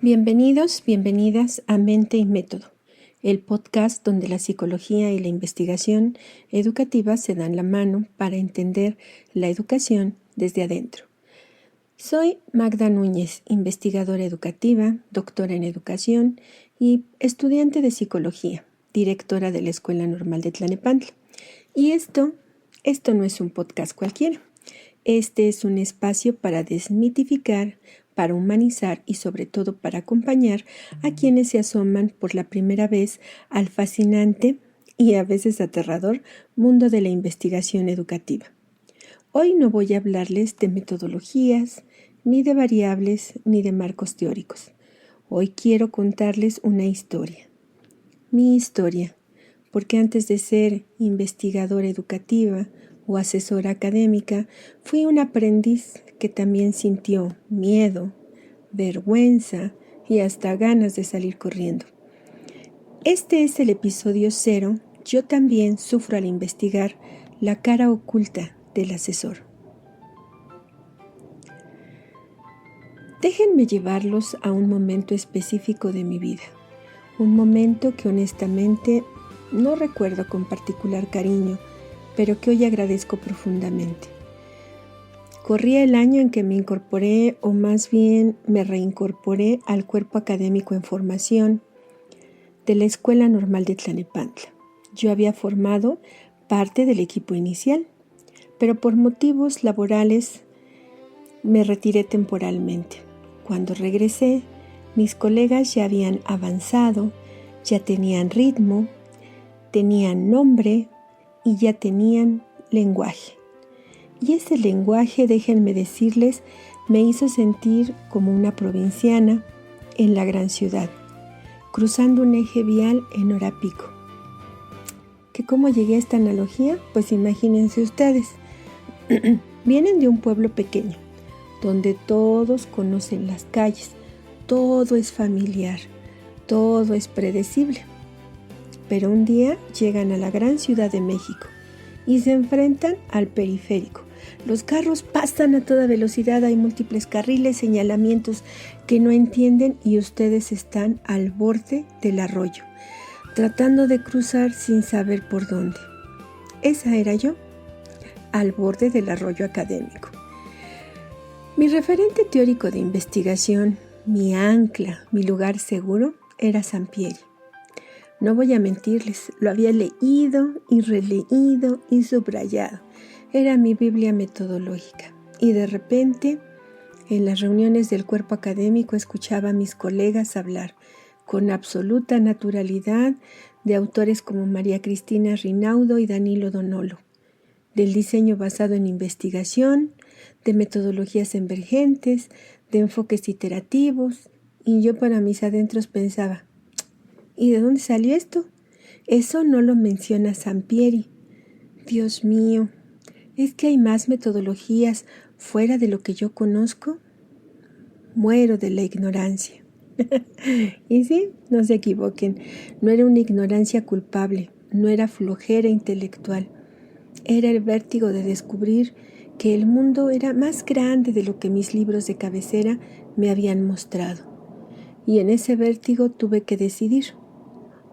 Bienvenidos, bienvenidas a Mente y Método, el podcast donde la psicología y la investigación educativa se dan la mano para entender la educación desde adentro. Soy Magda Núñez, investigadora educativa, doctora en educación y estudiante de psicología, directora de la Escuela Normal de Tlalnepantla. Y esto no es un podcast cualquiera. Este es un espacio para desmitificar, para humanizar y sobre todo para acompañar a quienes se asoman por la primera vez al fascinante y a veces aterrador mundo de la investigación educativa. Hoy no voy a hablarles de metodologías, ni de variables, ni de marcos teóricos. Hoy quiero contarles una historia. Mi historia, porque antes de ser investigadora educativa o asesora académica, fui un aprendiz que también sintió miedo, vergüenza y hasta ganas de salir corriendo. Este es el episodio 0. Yo también sufro al investigar la cara oculta del asesor. Déjenme llevarlos a un momento específico de mi vida, un momento que honestamente no recuerdo con particular cariño, pero que hoy agradezco profundamente. Corría el año en que me incorporé, o más bien me reincorporé al cuerpo académico en formación de la Escuela Normal de Tlalnepantla. Yo había formado parte del equipo inicial, pero por motivos laborales me retiré temporalmente. Cuando regresé, mis colegas ya habían avanzado, ya tenían ritmo, tenían nombre y ya tenían lenguaje. Y ese lenguaje, déjenme decirles, me hizo sentir como una provinciana en la gran ciudad, cruzando un eje vial en hora pico. ¿Que cómo llegué a esta analogía? Pues imagínense ustedes. Vienen de un pueblo pequeño, donde todos conocen las calles, todo es familiar, todo es predecible. Pero un día llegan a la gran Ciudad de México y se enfrentan al periférico. Los carros pasan a toda velocidad, hay múltiples carriles, señalamientos que no entienden y ustedes están al borde del arroyo, tratando de cruzar sin saber por dónde. Esa era yo, al borde del arroyo académico. Mi referente teórico de investigación, mi ancla, mi lugar seguro, era Sampieri. No voy a mentirles, lo había leído y releído y subrayado. Era mi Biblia metodológica. Y de repente, en las reuniones del cuerpo académico, escuchaba a mis colegas hablar con absoluta naturalidad de autores como María Cristina Rinaudo y Danilo Donolo, del diseño basado en investigación, de metodologías emergentes, de enfoques iterativos, y yo para mis adentros pensaba, ¿y de dónde salió esto? Eso no lo menciona Sampieri. Dios mío, ¿es que hay más metodologías fuera de lo que yo conozco? Muero de la ignorancia. Y sí, no se equivoquen, no era una ignorancia culpable, no era flojera intelectual. Era el vértigo de descubrir que el mundo era más grande de lo que mis libros de cabecera me habían mostrado. Y en ese vértigo tuve que decidir.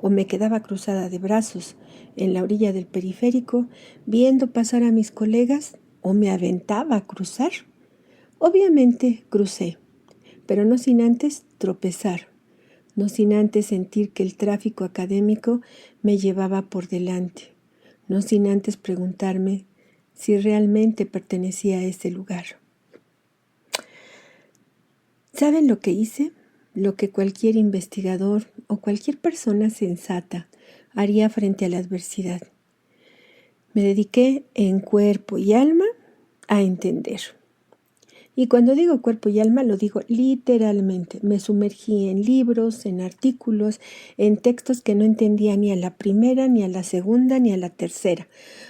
O me quedaba cruzada de brazos en la orilla del periférico viendo pasar a mis colegas, o me aventaba a cruzar. Obviamente crucé, pero no sin antes tropezar, no sin antes sentir que el tráfico académico me llevaba por delante, no sin antes preguntarme si realmente pertenecía a ese lugar. ¿Saben lo que hice? Lo que cualquier investigador o cualquier persona sensata haría frente a la adversidad. Me dediqué en cuerpo y alma a entender. Y cuando digo cuerpo y alma, lo digo literalmente. Me sumergí en libros, en artículos, en textos que no entendía ni a la primera, ni a la segunda, ni a la tercera.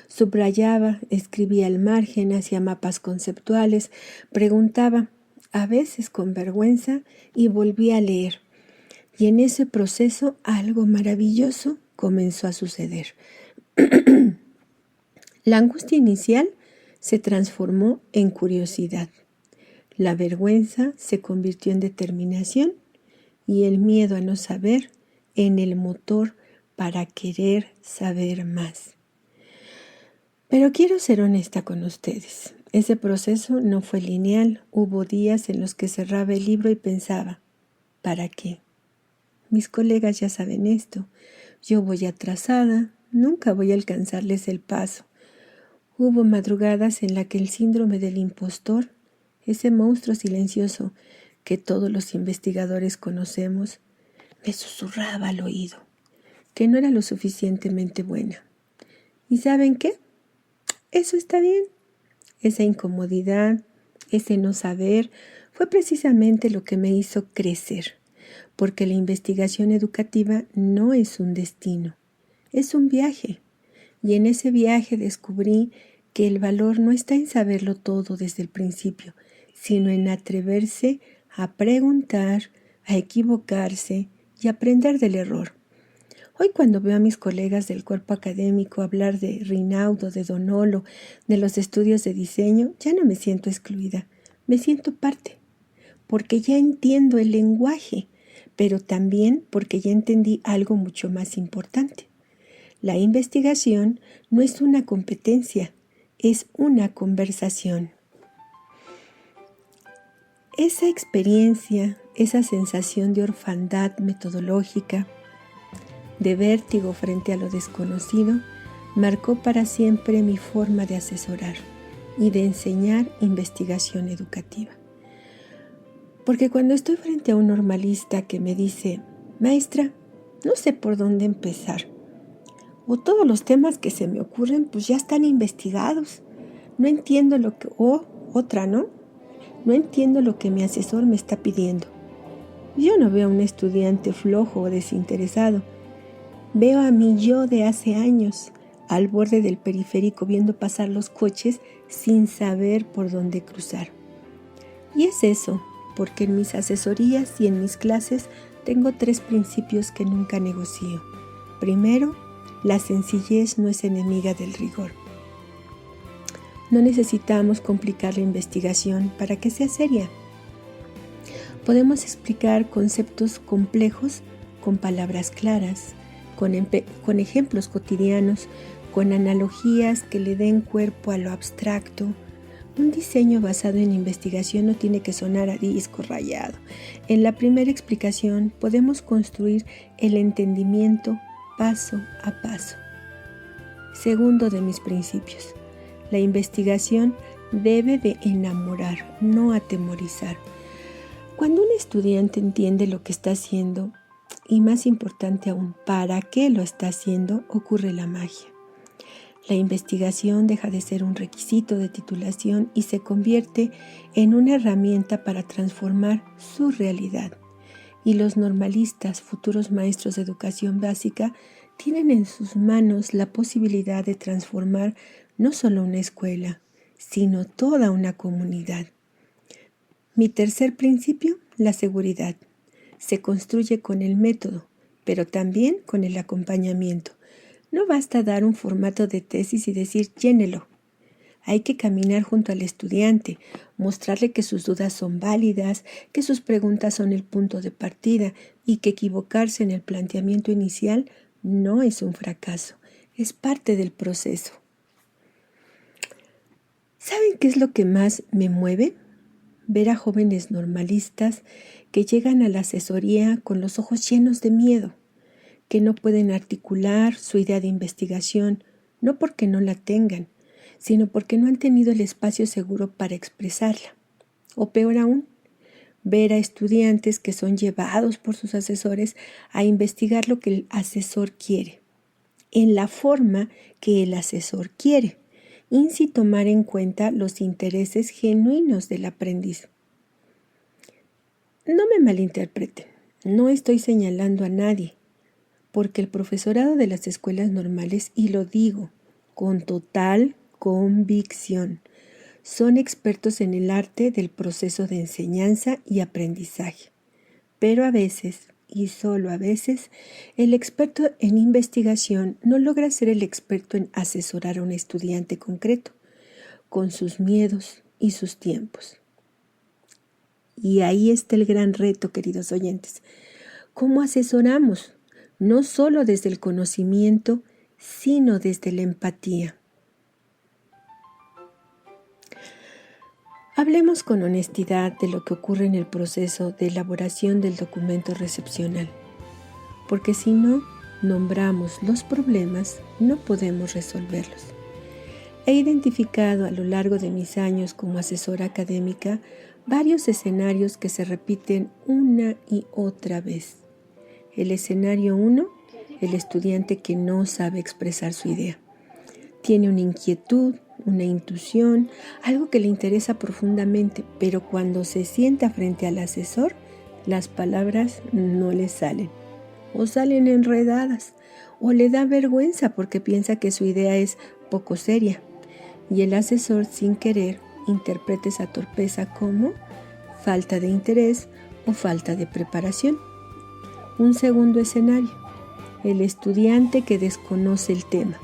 Subrayaba, escribía al margen, hacía mapas conceptuales, preguntaba, a veces con vergüenza, y volví a leer. Y en ese proceso algo maravilloso comenzó a suceder. La angustia inicial se transformó en curiosidad. La vergüenza se convirtió en determinación y el miedo a no saber en el motor para querer saber más. Pero quiero ser honesta con ustedes. Ese proceso no fue lineal. Hubo días en los que cerraba el libro y pensaba, ¿para qué? Mis colegas ya saben esto. Yo voy atrasada, nunca voy a alcanzarles el paso. Hubo madrugadas en las que el síndrome del impostor, ese monstruo silencioso que todos los investigadores conocemos, me susurraba al oído, que no era lo suficientemente buena. ¿Y saben qué? Eso está bien. Esa incomodidad, ese no saber, fue precisamente lo que me hizo crecer, porque la investigación educativa no es un destino, es un viaje. Y en ese viaje descubrí que el valor no está en saberlo todo desde el principio, sino en atreverse a preguntar, a equivocarse y aprender del error. Hoy cuando veo a mis colegas del cuerpo académico hablar de Rinaudo, de Donolo, de los estudios de diseño, ya no me siento excluida, me siento parte, porque ya entiendo el lenguaje, pero también porque ya entendí algo mucho más importante. La investigación no es una competencia, es una conversación. Esa experiencia, esa sensación de orfandad metodológica, de vértigo frente a lo desconocido, marcó para siempre mi forma de asesorar y de enseñar investigación educativa. Porque cuando estoy frente a un normalista que me dice, maestra, no sé por dónde empezar, o todos los temas que se me ocurren pues ya están investigados, no entiendo lo que, no entiendo lo que mi asesor me está pidiendo. Yo no veo a un estudiante flojo o desinteresado, veo a mi yo de hace años, al borde del periférico viendo pasar los coches sin saber por dónde cruzar. Y es eso, porque en mis asesorías y en mis clases tengo 3 principios que nunca negocio. Primero, la sencillez no es enemiga del rigor. No necesitamos complicar la investigación para que sea seria. Podemos explicar conceptos complejos con palabras claras, con ejemplos cotidianos, con analogías que le den cuerpo a lo abstracto. Un diseño basado en investigación no tiene que sonar a disco rayado. En la primera explicación podemos construir el entendimiento paso a paso. Segundo de mis principios, la investigación debe de enamorar, no atemorizar. Cuando un estudiante entiende lo que está haciendo, y más importante aún, para qué lo está haciendo, ocurre la magia. La investigación deja de ser un requisito de titulación y se convierte en una herramienta para transformar su realidad. Y los normalistas, futuros maestros de educación básica, tienen en sus manos la posibilidad de transformar no solo una escuela, sino toda una comunidad. Mi tercer principio, la seguridad. Se construye con el método, pero también con el acompañamiento. No basta dar un formato de tesis y decir llénelo. Hay que caminar junto al estudiante, mostrarle que sus dudas son válidas, que sus preguntas son el punto de partida y que equivocarse en el planteamiento inicial no es un fracaso, es parte del proceso. ¿Saben qué es lo que más me mueve? Ver a jóvenes normalistas que llegan a la asesoría con los ojos llenos de miedo, que no pueden articular su idea de investigación, no porque no la tengan, sino porque no han tenido el espacio seguro para expresarla. O peor aún, ver a estudiantes que son llevados por sus asesores a investigar lo que el asesor quiere, en la forma que el asesor quiere, y sin tomar en cuenta los intereses genuinos del aprendiz. No me malinterpreten, no estoy señalando a nadie, porque el profesorado de las escuelas normales, y lo digo con total convicción, son expertos en el arte del proceso de enseñanza y aprendizaje. Pero a veces, y solo a veces, el experto en investigación no logra ser el experto en asesorar a un estudiante concreto, con sus miedos y sus tiempos. Y ahí está el gran reto, queridos oyentes. ¿Cómo asesoramos? No solo desde el conocimiento, sino desde la empatía. Hablemos con honestidad de lo que ocurre en el proceso de elaboración del documento recepcional, porque si no nombramos los problemas, no podemos resolverlos. He identificado a lo largo de mis años como asesora académica varios escenarios que se repiten una y otra vez. El escenario 1, el estudiante que no sabe expresar su idea. Tiene una inquietud, una intuición, algo que le interesa profundamente, pero cuando se sienta frente al asesor, las palabras no le salen, o salen enredadas, o le da vergüenza porque piensa que su idea es poco seria, y el asesor sin querer interpreta esa torpeza como falta de interés o falta de preparación. Un segundo escenario, el estudiante que desconoce el tema.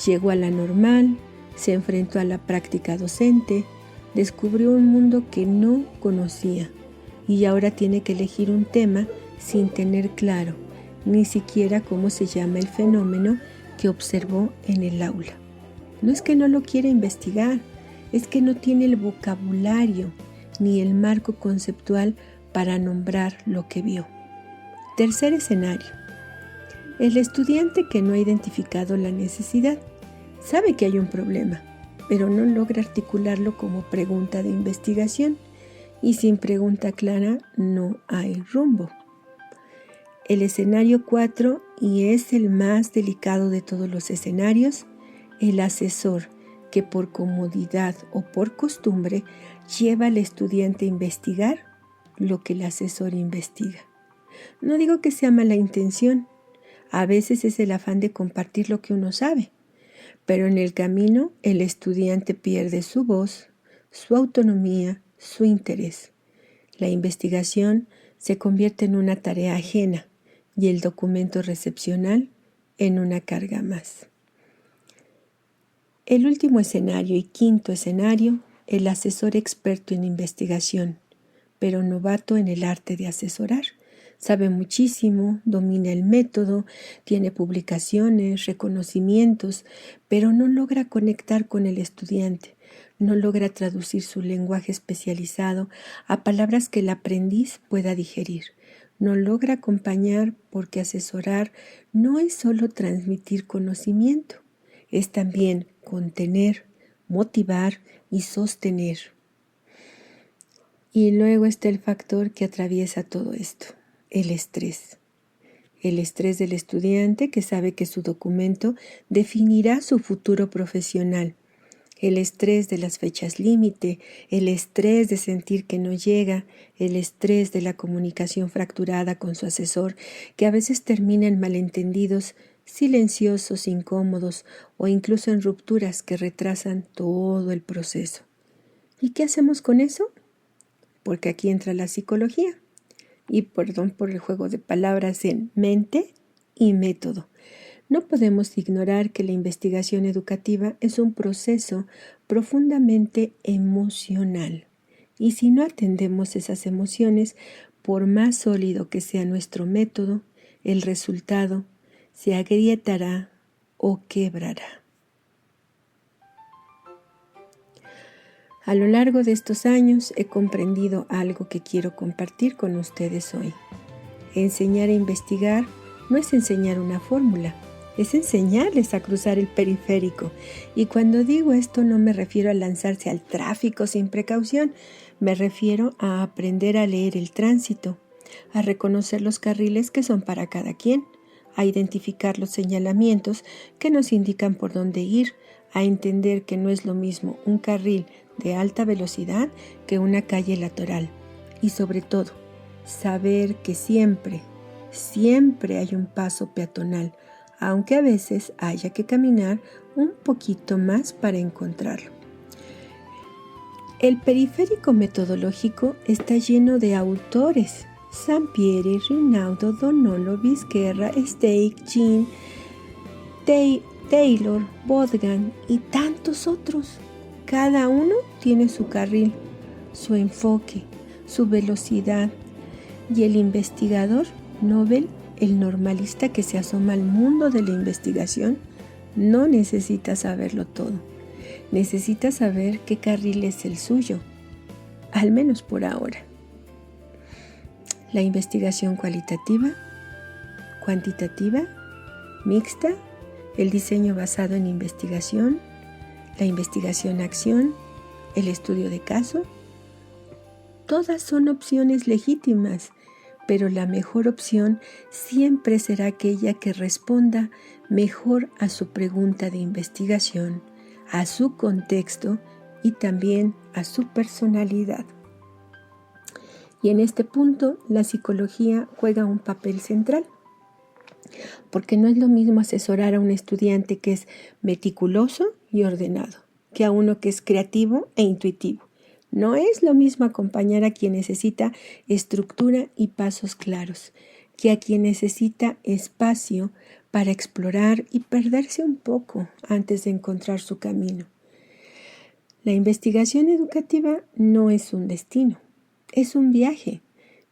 Llegó a la normal, se enfrentó a la práctica docente, descubrió un mundo que no conocía y ahora tiene que elegir un tema sin tener claro ni siquiera cómo se llama el fenómeno que observó en el aula. No es que no lo quiera investigar, es que no tiene el vocabulario ni el marco conceptual para nombrar lo que vio. Tercer escenario. El estudiante que no ha identificado la necesidad. Sabe que hay un problema, pero no logra articularlo como pregunta de investigación, y sin pregunta clara no hay rumbo. El escenario 4, y es el más delicado de todos los escenarios, el asesor que por comodidad o por costumbre lleva al estudiante a investigar lo que el asesor investiga. No digo que sea mala intención, a veces es el afán de compartir lo que uno sabe, pero en el camino el estudiante pierde su voz, su autonomía, su interés. La investigación se convierte en una tarea ajena y el documento recepcional en una carga más. El último escenario y quinto escenario, el asesor experto en investigación, pero novato en el arte de asesorar. Sabe muchísimo, domina el método, tiene publicaciones, reconocimientos, pero no logra conectar con el estudiante, no logra traducir su lenguaje especializado a palabras que el aprendiz pueda digerir. No logra acompañar porque asesorar no es solo transmitir conocimiento, es también contener, motivar y sostener. Y luego está el factor que atraviesa todo esto. El estrés. El estrés del estudiante que sabe que su documento definirá su futuro profesional. El estrés de las fechas límite, el estrés de sentir que no llega, el estrés de la comunicación fracturada con su asesor, que a veces termina en malentendidos silenciosos, incómodos o incluso en rupturas que retrasan todo el proceso. ¿Y qué hacemos con eso? Porque aquí entra la psicología. Y perdón por el juego de palabras en mente y método. No podemos ignorar que la investigación educativa es un proceso profundamente emocional. Y si no atendemos esas emociones, por más sólido que sea nuestro método, el resultado se agrietará o quebrará. A lo largo de estos años he comprendido algo que quiero compartir con ustedes hoy. Enseñar a investigar no es enseñar una fórmula, es enseñarles a cruzar el periférico. Y cuando digo esto no me refiero a lanzarse al tráfico sin precaución, me refiero a aprender a leer el tránsito, a reconocer los carriles que son para cada quien, a identificar los señalamientos que nos indican por dónde ir, a entender que no es lo mismo un carril de alta velocidad que una calle lateral y sobre todo saber que siempre hay un paso peatonal, aunque a veces haya que caminar un poquito más para encontrarlo. El periférico metodológico está lleno de autores: Sampieri, Rinaudo, Donolo, Vizquerra, Steig, Jean, Taylor, Bodgan y tantos otros. Cada uno tiene su carril, su enfoque, su velocidad, y el investigador Nobel, el normalista que se asoma al mundo de la investigación, no necesita saberlo todo. Necesita saber qué carril es el suyo, al menos por ahora. La investigación cualitativa, cuantitativa, mixta, el diseño basado en investigación, la investigación-acción, el estudio de caso, todas son opciones legítimas, pero la mejor opción siempre será aquella que responda mejor a su pregunta de investigación, a su contexto y también a su personalidad. Y en este punto, la psicología juega un papel central, porque no es lo mismo asesorar a un estudiante que es meticuloso y ordenado, que a uno que es creativo e intuitivo. No es lo mismo acompañar a quien necesita estructura y pasos claros, que a quien necesita espacio para explorar y perderse un poco antes de encontrar su camino. La investigación educativa no es un destino, es un viaje.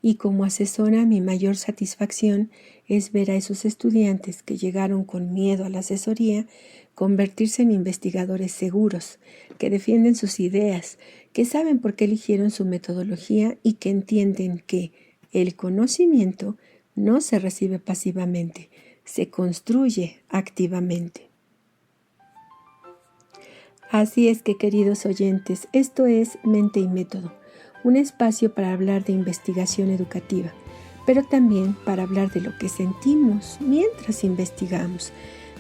Y como asesora, mi mayor satisfacción es ver a esos estudiantes que llegaron con miedo a la asesoría convertirse en investigadores seguros, que defienden sus ideas, que saben por qué eligieron su metodología y que entienden que el conocimiento no se recibe pasivamente, se construye activamente. Así es que, queridos oyentes, esto es Mente y Método, un espacio para hablar de investigación educativa, pero también para hablar de lo que sentimos mientras investigamos,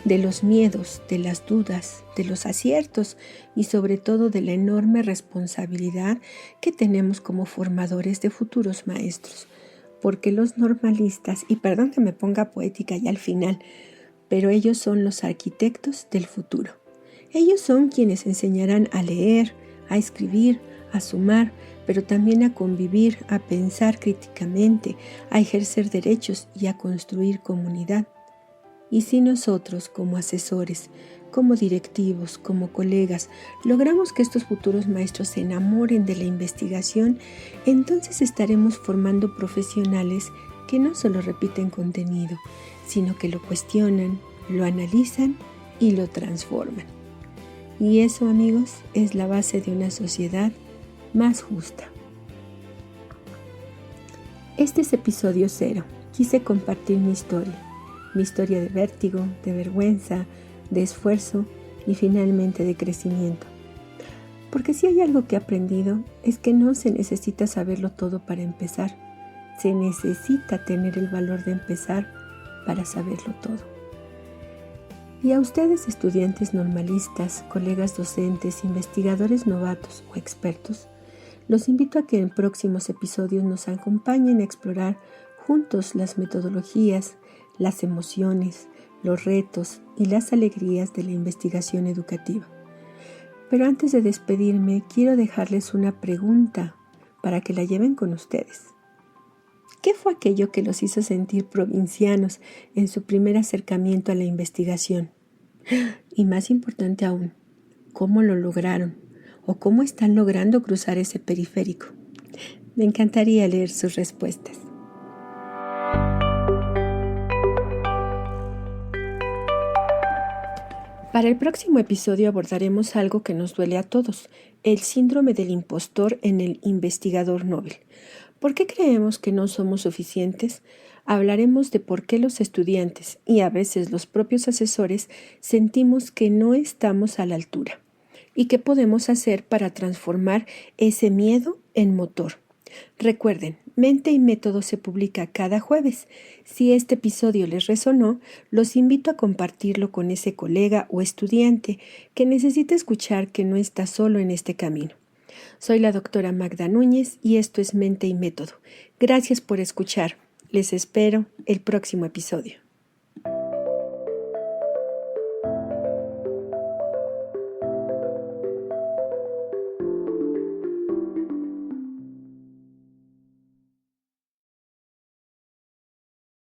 de los miedos, de las dudas, de los aciertos y sobre todo de la enorme responsabilidad que tenemos como formadores de futuros maestros. Porque los normalistas, y perdón que me ponga poética ya al final, pero ellos son los arquitectos del futuro. Ellos son quienes enseñarán a leer, a escribir, a sumar, pero también a convivir, a pensar críticamente, a ejercer derechos y a construir comunidad. Y si nosotros, como asesores, como directivos, como colegas, logramos que estos futuros maestros se enamoren de la investigación, entonces estaremos formando profesionales que no solo repiten contenido, sino que lo cuestionan, lo analizan y lo transforman. Y eso, amigos, es la base de una sociedad más justa. Este es episodio 0. Quise compartir mi historia de vértigo, de vergüenza, de esfuerzo y finalmente de crecimiento. Porque si hay algo que he aprendido es que no se necesita saberlo todo para empezar. Se necesita tener el valor de empezar para saberlo todo. Y a ustedes, estudiantes normalistas, colegas docentes, investigadores novatos o expertos, los invito a que en próximos episodios nos acompañen a explorar juntos las metodologías, las emociones, los retos y las alegrías de la investigación educativa. Pero antes de despedirme, quiero dejarles una pregunta para que la lleven con ustedes. ¿Qué fue aquello que los hizo sentir provincianos en su primer acercamiento a la investigación? Y más importante aún, ¿cómo lo lograron? ¿O cómo están logrando cruzar ese periférico? Me encantaría leer sus respuestas. Para el próximo episodio abordaremos algo que nos duele a todos, el síndrome del impostor en el investigador Nobel. ¿Por qué creemos que no somos suficientes? Hablaremos de por qué los estudiantes y a veces los propios asesores sentimos que no estamos a la altura y qué podemos hacer para transformar ese miedo en motor. Recuerden, Mente y Método se publica cada jueves. Si este episodio les resonó, los invito a compartirlo con ese colega o estudiante que necesita escuchar que no está solo en este camino. Soy la doctora Magda Núñez y esto es Mente y Método. Gracias por escuchar. Les espero el próximo episodio.